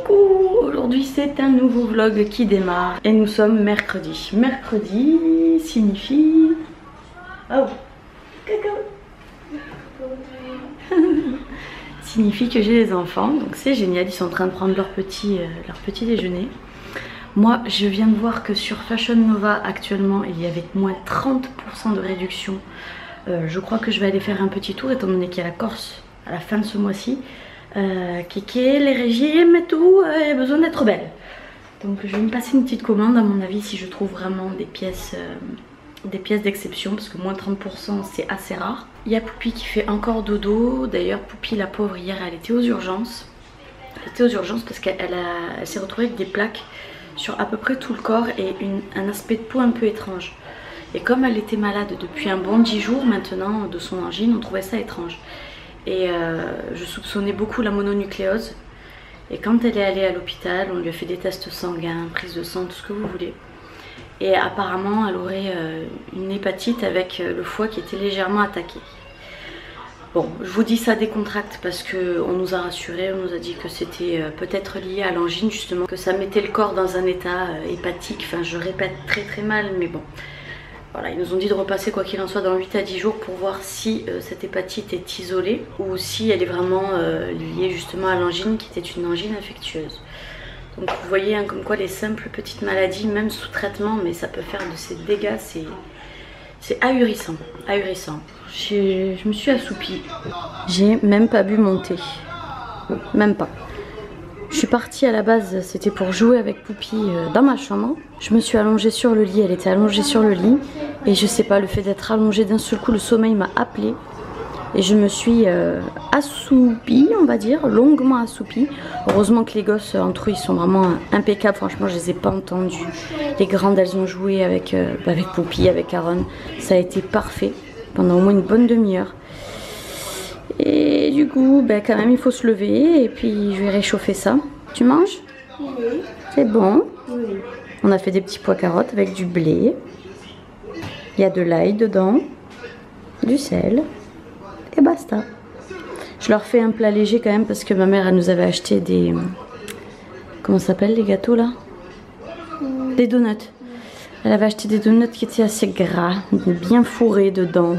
Coucou, aujourd'hui c'est un nouveau vlog qui démarre et nous sommes mercredi. Mercredi signifie... Oh, caca. Signifie que j'ai les enfants, donc c'est génial, ils sont en train de prendre leur petit déjeuner. Moi je viens de voir que sur Fashion Nova actuellement il y avait moins 30% de réduction. Je crois que je vais aller faire un petit tour étant donné qu'il y a la Corse à la fin de ce mois-ci. Kéké, les régimes et tout, il y a besoin d'être belle. Donc je vais me passer une petite commande à mon avis si je trouve vraiment des pièces d'exception parce que moins 30% c'est assez rare. Il y a Poupie qui fait encore dodo. D'ailleurs Poupie la pauvre hier elle était aux urgences. Elle était aux urgences parce qu'elle s'est retrouvée avec des plaques sur à peu près tout le corps et un aspect de peau un peu étrange. Et comme elle était malade depuis un bon 10 jours maintenant de son angine, on trouvait ça étrange. Et je soupçonnais beaucoup la mononucléose. Et quand elle est allée à l'hôpital, on lui a fait des tests sanguins, prise de sang, tout ce que vous voulez. Et apparemment, elle aurait une hépatite avec le foie qui était légèrement attaqué. Bon, je vous dis ça décontracte parce qu'on nous a rassurés, on nous a dit que c'était peut-être lié à l'angine justement, que ça mettait le corps dans un état hépatique. Enfin, je répète très mal, mais bon. Voilà, ils nous ont dit de repasser quoi qu'il en soit dans 8 à 10 jours pour voir si cette hépatite est isolée ou si elle est vraiment liée justement à l'angine qui était une angine infectieuse. Donc vous voyez hein, comme quoi les simples petites maladies, même sous traitement, mais ça peut faire de ces dégâts, c'est ahurissant, ahurissant. Je me suis assoupie, j'ai même pas bu mon thé, même pas. Je suis partie à la base, c'était pour jouer avec Poupie dans ma chambre. Je me suis allongée sur le lit, elle était allongée sur le lit. Et je sais pas, le fait d'être allongée d'un seul coup, le sommeil m'a appelée. Et je me suis assoupie, on va dire, longuement assoupie. Heureusement que les gosses entre eux, ils sont vraiment impeccables. Franchement, je les ai pas entendus. Les grandes, elles ont joué avec Poupie, avec Aaron. Ça a été parfait pendant au moins une bonne demi-heure. Et du coup, ben, quand même, il faut se lever et puis je vais réchauffer ça. Tu manges? Oui. C'est bon? Oui. On a fait des petits pois carottes avec du blé. Il y a de l'ail dedans, du sel et basta. Je leur fais un plat léger quand même parce que ma mère, elle nous avait acheté des... Comment ça s'appelle les gâteaux là? Des donuts. Elle avait acheté des donuts qui étaient assez gras, bien fourrés dedans.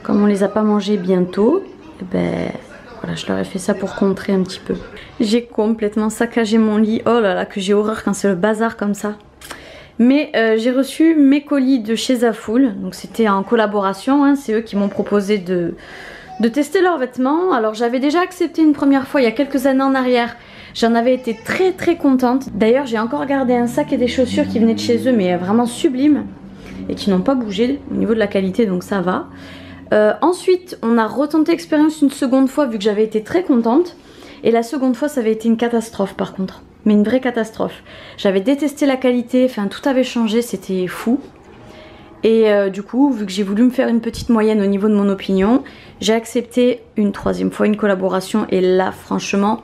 Comme on les a pas mangés bientôt, ben voilà, je leur ai fait ça pour contrer un petit peu. J'ai complètement saccagé mon lit. Oh là là, que j'ai horreur quand c'est le bazar comme ça. Mais j'ai reçu mes colis de chez Zaful. Donc c'était en collaboration, hein, c'est eux qui m'ont proposé de tester leurs vêtements. Alors j'avais déjà accepté une première fois il y a quelques années en arrière. J'en avais été très contente. D'ailleurs j'ai encore gardé un sac et des chaussures qui venaient de chez eux mais vraiment sublimes. Et qui n'ont pas bougé au niveau de la qualité, donc ça va. Ensuite, on a retenté l'expérience une seconde fois vu que j'avais été très contente. Et la seconde fois, ça avait été une catastrophe par contre. Mais une vraie catastrophe. J'avais détesté la qualité, enfin tout avait changé, c'était fou. Et du coup, vu que j'ai voulu me faire une petite moyenne au niveau de mon opinion, j'ai accepté une troisième fois une collaboration. Et là, franchement,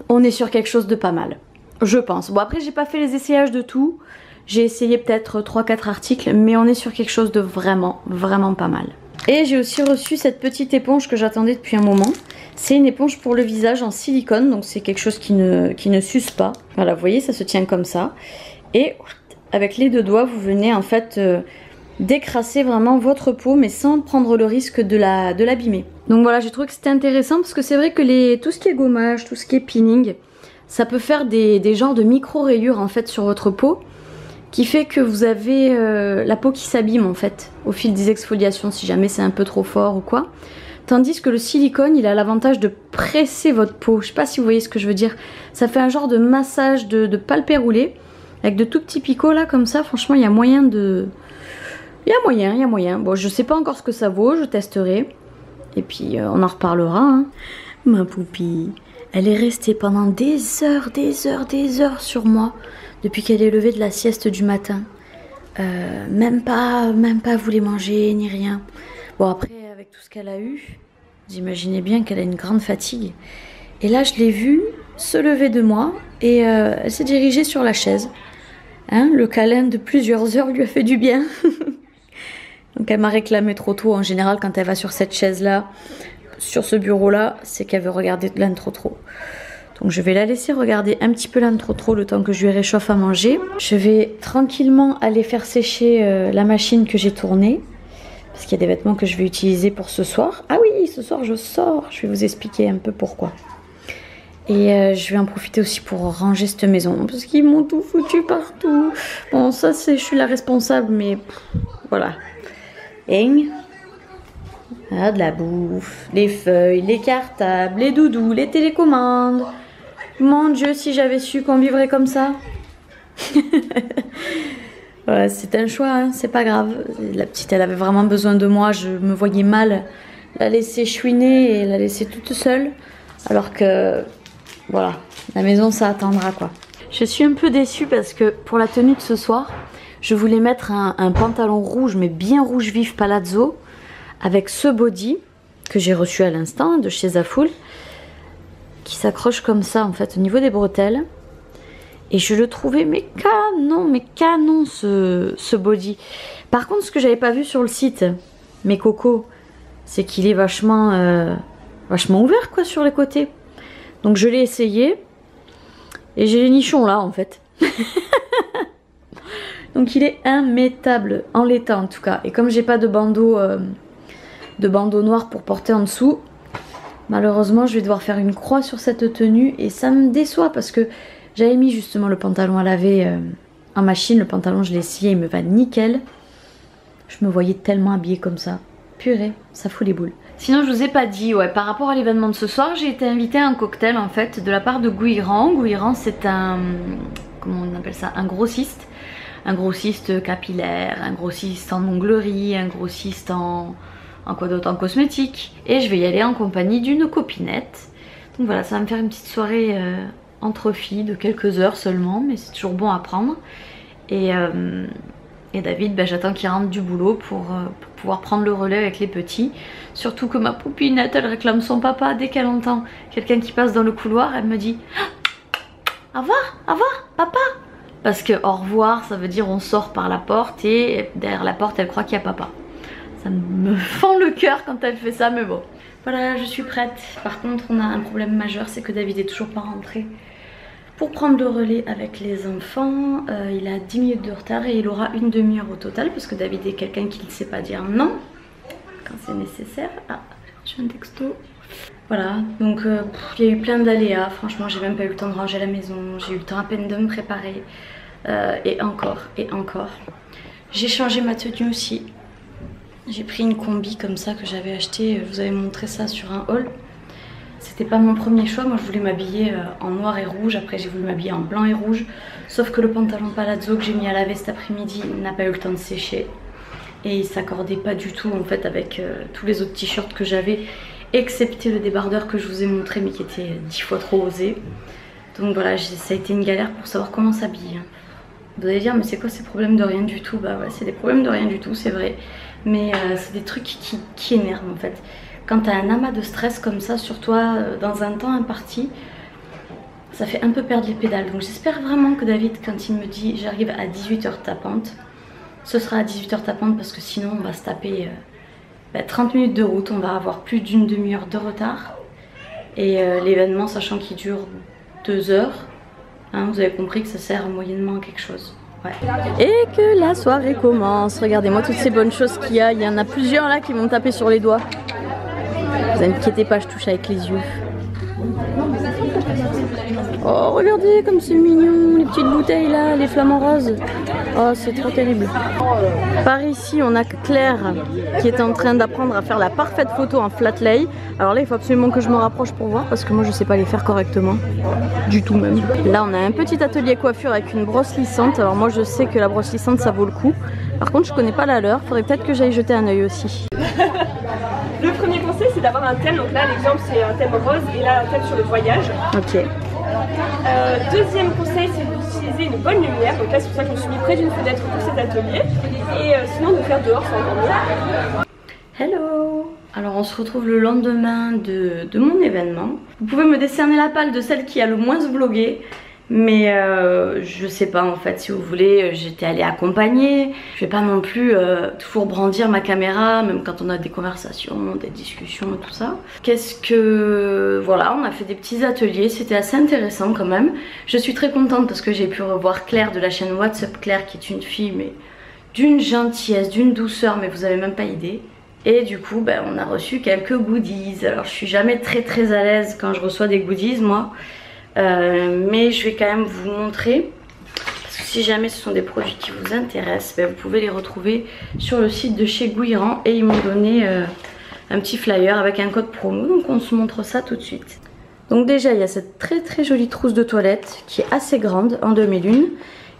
on est sur quelque chose de pas mal. Je pense. Bon, après, j'ai pas fait les essayages de tout. J'ai essayé peut-être 3-4 articles, mais on est sur quelque chose de vraiment pas mal. Et j'ai aussi reçu cette petite éponge que j'attendais depuis un moment. C'est une éponge pour le visage en silicone, donc c'est quelque chose qui ne s'use pas. Voilà, vous voyez, ça se tient comme ça. Et avec les deux doigts, vous venez en fait décrasser vraiment votre peau, mais sans prendre le risque de l'abîmer. Donc voilà, j'ai trouvé que c'était intéressant parce que c'est vrai que tout ce qui est gommage, tout ce qui est peeling, ça peut faire des genres de micro-rayures en fait sur votre peau. Qui fait que vous avez la peau qui s'abîme en fait au fil des exfoliations si jamais c'est un peu trop fort ou quoi. Tandis que le silicone il a l'avantage de presser votre peau. Je sais pas si vous voyez ce que je veux dire. Ça fait un genre de massage de palpé roulé avec de tout petits picots là comme ça. Franchement il y a moyen de... Il y a moyen. Bon je sais pas encore ce que ça vaut, je testerai. Et puis on en reparlera. Hein. Ma Poupie, elle est restée pendant des heures sur moi. Depuis qu'elle est levée de la sieste du matin. Même pas voulu manger ni rien. Bon après avec tout ce qu'elle a eu, j'imaginais bien qu'elle a une grande fatigue. Et là je l'ai vue se lever de moi et elle s'est dirigée sur la chaise. Hein, le câlin de plusieurs heures lui a fait du bien. Donc elle m'a réclamé trop tôt. En général quand elle va sur cette chaise là, sur ce bureau là, c'est qu'elle veut regarder de l'intro trop. Donc je vais la laisser regarder un petit peu l'intro le temps que je lui réchauffe à manger. Je vais tranquillement aller faire sécher la machine que j'ai tournée. Parce qu'il y a des vêtements que je vais utiliser pour ce soir. Ah oui, ce soir je sors. Je vais vous expliquer un peu pourquoi. Et je vais en profiter aussi pour ranger cette maison. Parce qu'ils m'ont tout foutu partout. Bon, ça je suis la responsable, mais voilà. Et ah, de la bouffe, les feuilles, les cartables, les doudous, les télécommandes. Mon Dieu, si j'avais su qu'on vivrait comme ça. Voilà, c'est un choix, hein, c'est pas grave. La petite, elle avait vraiment besoin de moi. Je me voyais mal la laisser chouiner et la laisser toute seule. Alors que, voilà, la maison, ça attendra, quoi. Je suis un peu déçue parce que pour la tenue de ce soir, je voulais mettre un pantalon rouge, mais bien rouge vif palazzo, avec ce body que j'ai reçu à l'instant de chez Zaful, qui s'accroche comme ça, en fait, au niveau des bretelles. Et je le trouvais mais canon ce body. Par contre, ce que j'avais pas vu sur le site, mes cocos, c'est qu'il est vachement ouvert quoi sur les côtés. Donc je l'ai essayé et j'ai les nichons là en fait. Donc il est immétable en l'état en tout cas. Et comme j'ai pas de bandeau noir pour porter en dessous, malheureusement je vais devoir faire une croix sur cette tenue et ça me déçoit parce que j'avais mis justement le pantalon à laver en machine. Le pantalon, je l'ai essayé, il me va nickel. Je me voyais tellement habillée comme ça. Purée, ça fout les boules. Sinon, je vous ai pas dit, ouais, par rapport à l'événement de ce soir, j'ai été invitée à un cocktail en fait de la part de Guiran. Guiran, c'est un, comment on appelle ça, un grossiste. Un grossiste capillaire, un grossiste en onglerie, un grossiste en quoi d'autre, en cosmétique. Et je vais y aller en compagnie d'une copinette. Donc voilà, ça va me faire une petite soirée entre filles de quelques heures seulement, mais c'est toujours bon à prendre. Et David, ben, j'attends qu'il rentre du boulot pour pouvoir prendre le relais avec les petits. Surtout que ma poupinette, elle réclame son papa dès qu'elle entend quelqu'un qui passe dans le couloir. Elle me dit au revoir, papa. Parce que au revoir, ça veut dire on sort par la porte et derrière la porte, elle croit qu'il y a papa. Ça me fend le cœur quand elle fait ça, mais bon. Voilà, je suis prête. Par contre, on a un problème majeur, c'est que David est toujours pas rentré pour prendre le relais avec les enfants. Il a 10 minutes de retard et il aura une demi-heure au total parce que David est quelqu'un qui ne sait pas dire non quand c'est nécessaire. Ah, j'ai un texto. Voilà, donc il y a eu plein d'aléas. Franchement, j'ai même pas eu le temps de ranger la maison. J'ai eu le temps à peine de me préparer. Et encore. J'ai changé ma tenue aussi. J'ai pris une combi comme ça que j'avais acheté. Je vous avais montré ça sur un haul. C'était pas mon premier choix, moi je voulais m'habiller en noir et rouge, après j'ai voulu m'habiller en blanc et rouge. Sauf que le pantalon palazzo que j'ai mis à laver cet après-midi n'a pas eu le temps de sécher. Et il s'accordait pas du tout en fait avec tous les autres t-shirts que j'avais, excepté le débardeur que je vous ai montré mais qui était 10 fois trop osé. Donc voilà, ça a été une galère pour savoir comment s'habiller. Vous allez dire mais c'est quoi ces problèmes de rien du tout? Bah ouais, c'est des problèmes de rien du tout, c'est vrai. Mais c'est des trucs qui énervent en fait. Quand tu as un amas de stress comme ça sur toi dans un temps imparti, ça fait un peu perdre les pédales. Donc j'espère vraiment que David, quand il me dit j'arrive à 18 h tapante, ce sera à 18 h tapante parce que sinon on va se taper 30 minutes de route, on va avoir plus d'une demi-heure de retard. Et l'événement, sachant qu'il dure 2 heures, hein, vous avez compris que ça sert moyennement à quelque chose. Ouais. Et que la soirée commence. Regardez-moi toutes ces bonnes choses qu'il y a. Il y en a plusieurs là qui m'ont tapé sur les doigts. Vous inquiétez pas, je touche avec les yeux. Oh, regardez comme c'est mignon, les petites bouteilles là, les flamants roses. Oh, c'est trop terrible. Par ici, on a Claire qui est en train d'apprendre à faire la parfaite photo en flat lay. Alors là, il faut absolument que je me rapproche pour voir parce que moi, je sais pas les faire correctement. Du tout même. Là, on a un petit atelier coiffure avec une brosse lissante. Alors moi, je sais que la brosse lissante, ça vaut le coup. Par contre, je connais pas la leur. Faudrait peut-être que j'aille jeter un œil aussi. Le premier conseil, c'est d'avoir un thème. Donc là, l'exemple, c'est un thème rose et là, un thème sur le voyage. Ok. Deuxième conseil, c'est d'utiliser une bonne lumière. Donc là, c'est pour ça que je me suis mis près d'une fenêtre pour cet atelier. Et sinon, de faire dehors, c'est encore mieux. Hello! Alors, on se retrouve le lendemain de mon événement. Vous pouvez me décerner la palle de celle qui a le moins vlogué. Mais je sais pas en fait, si vous voulez, j'étais allée accompagner. Je vais pas non plus toujours brandir ma caméra, même quand on a des conversations, des discussions et tout ça. Voilà, on a fait des petits ateliers, c'était assez intéressant quand même. Je suis très contente parce que j'ai pu revoir Claire de la chaîne What's Up Claire, qui est une fille mais d'une gentillesse, d'une douceur, mais vous avez même pas idée. Et du coup, ben, on a reçu quelques goodies. Alors je suis jamais très à l'aise quand je reçois des goodies moi. Mais je vais quand même vous montrer, parce que si jamais ce sont des produits qui vous intéressent, ben vous pouvez les retrouver sur le site de chez Gouiran, et ils m'ont donné un petit flyer avec un code promo, donc on se montre ça tout de suite. Donc déjà il y a cette très jolie trousse de toilette qui est assez grande en 2001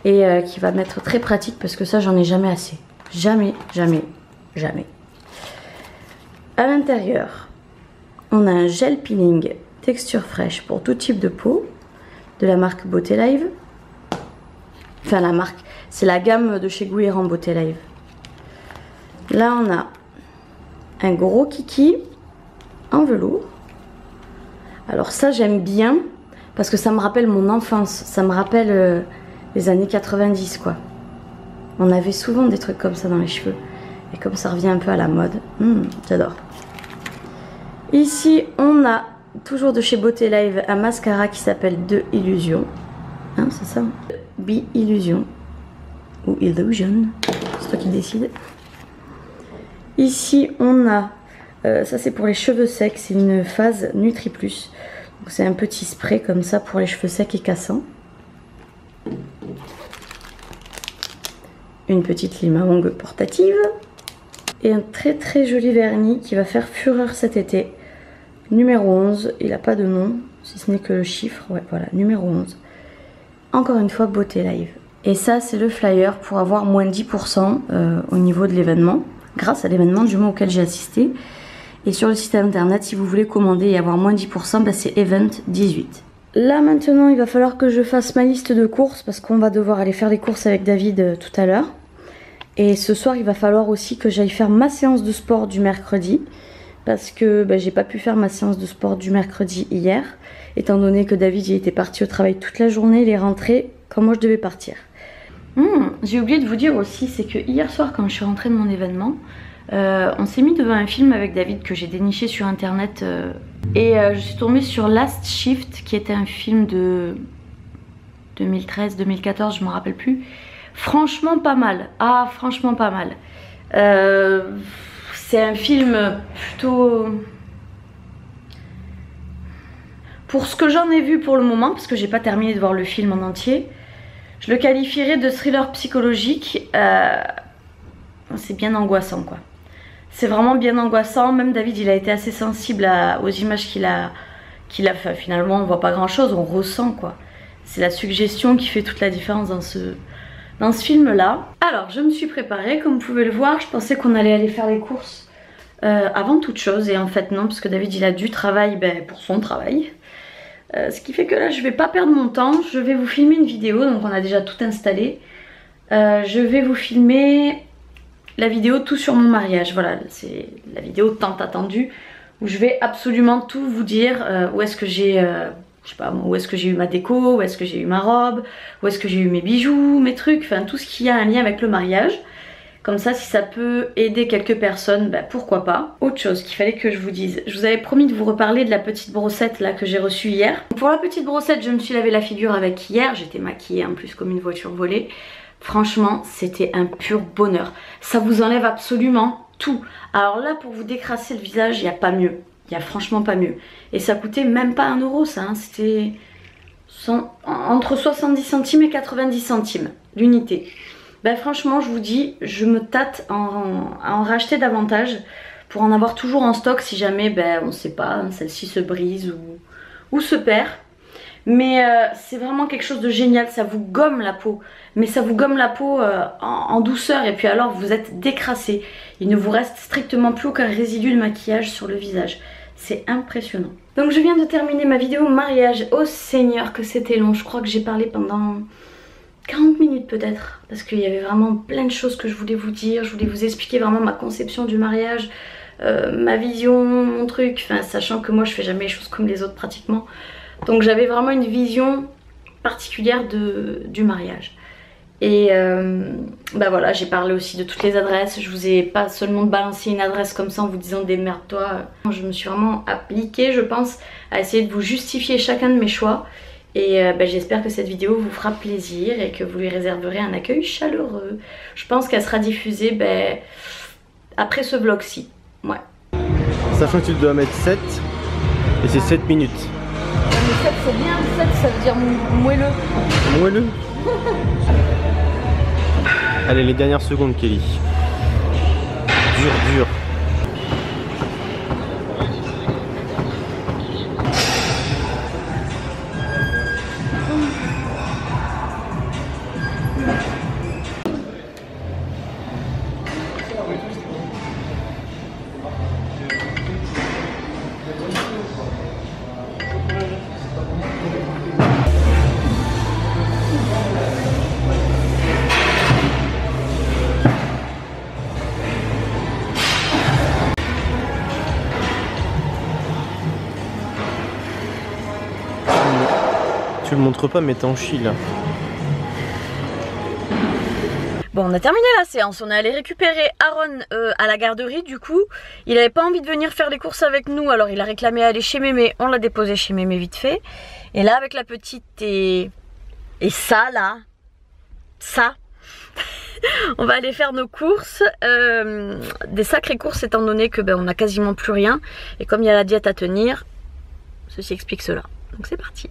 et qui va m'être très pratique parce que ça j'en ai jamais assez, jamais. À l'intérieur on a un gel peeling texture fraîche pour tout type de peau, de la marque Beauté Live. Enfin la marque, c'est la gamme de chez Gouiran Beauté Live. Là on a un gros kiki en velours. Alors ça j'aime bien parce que ça me rappelle mon enfance, ça me rappelle les années 90 quoi. On avait souvent des trucs comme ça dans les cheveux et comme ça revient un peu à la mode, j'adore. Ici on a toujours de chez Beauté Live un mascara qui s'appelle De Illusion, hein, c'est ça, Be Illusion ou Illusion, c'est toi qui décides. Ici on a ça c'est pour les cheveux secs, c'est une phase Nutri Plus, c'est un petit spray comme ça pour les cheveux secs et cassants. Une petite lime à ongles portative et un très joli vernis qui va faire fureur cet été. Numéro 11, il n'a pas de nom, si ce n'est que le chiffre, ouais voilà, numéro 11. Encore une fois, Beauté Live. Et ça, c'est le flyer pour avoir moins 10% au niveau de l'événement, grâce à l'événement du mois auquel j'ai assisté. Et sur le site internet, si vous voulez commander et avoir moins 10%, bah, c'est Event 18. Là maintenant, il va falloir que je fasse ma liste de courses parce qu'on va devoir aller faire les courses avec David tout à l'heure. Et ce soir, il va falloir aussi que j'aille faire ma séance de sport du mercredi. Parce que j'ai pas pu faire ma séance de sport du mercredi hier, étant donné que David il était parti au travail toute la journée, il est rentré quand moi je devais partir. J'ai oublié de vous dire aussi, c'est que hier soir quand je suis rentrée de mon événement, on s'est mis devant un film avec David que j'ai déniché sur internet et je suis tombée sur Last Shift qui était un film de 2013-2014, je me rappelle plus. Franchement pas mal, franchement pas mal. C'est un film plutôt... Pour ce que j'en ai vu pour le moment, parce que j'ai pas terminé de voir le film en entier, je le qualifierais de thriller psychologique. C'est bien angoissant quoi. C'est vraiment bien angoissant. Même David il a été assez sensible aux images qu'il a fait. Finalement on voit pas grand chose, on ressent quoi. C'est la suggestion qui fait toute la différence dans ce film là. Alors je me suis préparée, comme vous pouvez le voir, je pensais qu'on allait aller faire les courses avant toute chose et en fait non, parce que David il a du travail pour son travail. Ce qui fait que là je vais pas perdre mon temps, je vais vous filmer une vidéo, donc on a déjà tout installé. Je vais vous filmer la vidéo tout sur mon mariage, voilà, c'est la vidéo tant attendue où je vais absolument tout vous dire, où est-ce que j'ai... je sais pas, où est-ce que j'ai eu ma déco, où est-ce que j'ai eu ma robe, où est-ce que j'ai eu mes bijoux, mes trucs, enfin tout ce qui a un lien avec le mariage. Comme ça, si ça peut aider quelques personnes, pourquoi pas. Autre chose qu'il fallait que je vous dise, je vous avais promis de vous reparler de la petite brossette là que j'ai reçue hier. Pour la petite brossette, je me suis lavé la figure avec hier, j'étais maquillée en plus comme une voiture volée. Franchement, c'était un pur bonheur. Ça vous enlève absolument tout. Alors là, pour vous décrasser le visage, il n'y a pas mieux. Il n'y a franchement pas mieux. Et ça coûtait même pas 1 € ça, hein. C'était entre 70 centimes et 90 centimes l'unité. Franchement je vous dis, je me tâte à en racheter davantage pour en avoir toujours en stock si jamais on ne sait pas, celle-ci se brise ou se perd. Mais c'est vraiment quelque chose de génial, ça vous gomme la peau. Mais ça vous gomme la peau en douceur et puis alors vous êtes décrassé. Il ne vous reste strictement plus aucun résidu de maquillage sur le visage. C'est impressionnant. Donc je viens de terminer ma vidéo mariage. Oh Seigneur que c'était long, je crois que j'ai parlé pendant 40 minutes peut-être, parce qu'il y avait vraiment plein de choses que je voulais vous dire. Je voulais vous expliquer vraiment ma conception du mariage, ma vision, mon truc, enfin sachant que moi je fais jamais les choses comme les autres pratiquement. Donc j'avais vraiment une vision particulière du mariage. Et bah voilà, j'ai parlé aussi de toutes les adresses. Je vous ai pas seulement balancé une adresse comme ça en vous disant démerde-toi. Je me suis vraiment appliquée, je pense, à essayer de vous justifier chacun de mes choix. Et bah, j'espère que cette vidéo vous fera plaisir et que vous lui réserverez un accueil chaleureux. Je pense qu'elle sera diffusée bah, après ce vlog-ci. Ouais. Sachant que tu dois mettre 7 et c'est 7 minutes. Mais 7 c'est bien, 7 ça veut dire moelleux. Moelleux. Allez, les dernières secondes, Kelly. Dur. Tu le montres pas, mais t'es en chie là. Bon, on a terminé la séance, on est allé récupérer Aaron à la garderie. Du coup, il avait pas envie de venir faire les courses avec nous, alors il a réclamé aller chez mémé. On l'a déposé chez mémé vite fait. Et là, avec la petite et ça là, ça, on va aller faire nos courses, des sacrées courses étant donné que ben, on a quasiment plus rien. Et comme il y a la diète à tenir, ceci explique cela. Donc c'est parti.